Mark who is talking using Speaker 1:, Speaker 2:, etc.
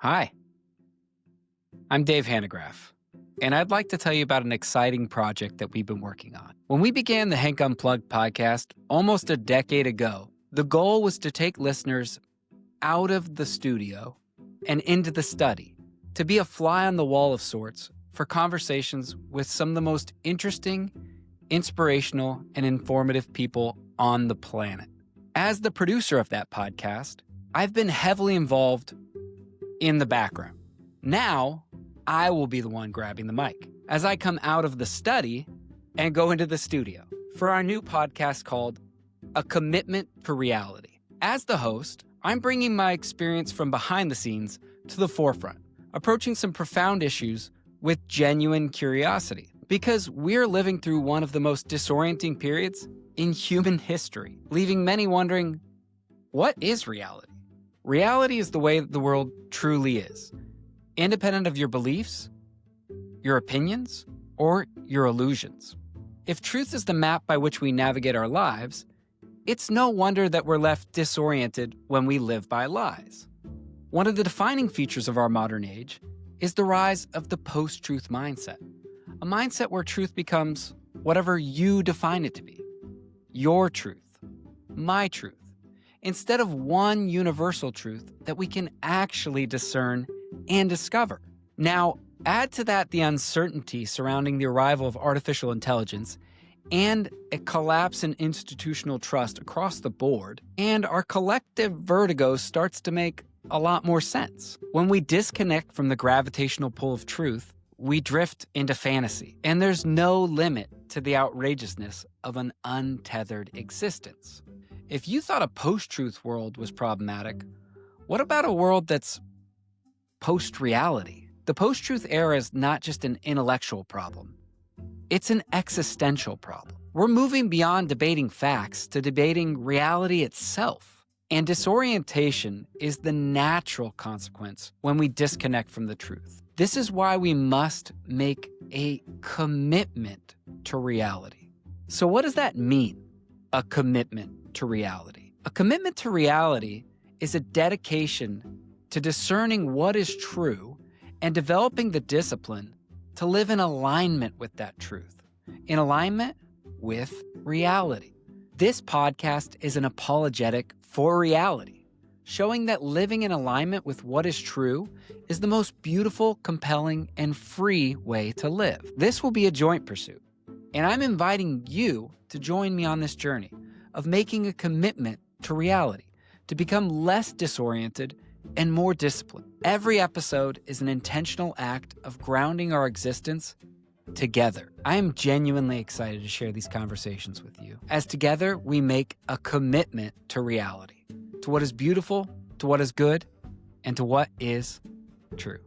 Speaker 1: Hi, I'm Dave Hanegraaff, and I'd like to tell you about an exciting project that we've been working on. When we began the Hank Unplugged podcast almost a decade ago, the goal was to take listeners out of the studio and into the study, to be a fly on the wall of sorts for conversations with some of the most interesting, inspirational, and informative people on the planet. As the producer of that podcast, I've been heavily involved in the background. Now, I will be the one grabbing the mic as I come out of the study and go into the studio for our new podcast called A Commitment to Reality. As the host, I'm bringing my experience from behind the scenes to the forefront, approaching some profound issues with genuine curiosity, because we're living through one of the most disorienting periods in human history, leaving many wondering, what is reality? Reality is the way the world truly is, independent of your beliefs, your opinions, or your illusions. If truth is the map by which we navigate our lives, it's no wonder that we're left disoriented when we live by lies. One of the defining features of our modern age is the rise of the post-truth mindset, a mindset where truth becomes whatever you define it to be. Your truth, my truth, instead of one universal truth that we can actually discern and discover. Now, add to that the uncertainty surrounding the arrival of artificial intelligence and a collapse in institutional trust across the board, and our collective vertigo starts to make a lot more sense. When we disconnect from the gravitational pull of truth, we drift into fantasy, and there's no limit to the outrageousness of an untethered existence. If you thought a post-truth world was problematic, what about a world that's post-reality? The post-truth era is not just an intellectual problem. It's an existential problem. We're moving beyond debating facts to debating reality itself. And disorientation is the natural consequence when we disconnect from the truth. This is why we must make a commitment to reality. So what does that mean, a commitment to reality? A commitment to reality is a dedication to discerning what is true and developing the discipline to live in alignment with that truth, in alignment with reality. This podcast is an apologetic for reality, showing that living in alignment with what is true is the most beautiful, compelling, and free way to live. This will be a joint pursuit, and I'm inviting you to join me on this journey of making a commitment to reality, to become less disoriented and more disciplined. Every episode is an intentional act of grounding our existence together. I am genuinely excited to share these conversations with you, as together we make a commitment to reality, to what is beautiful, to what is good, and to what is true.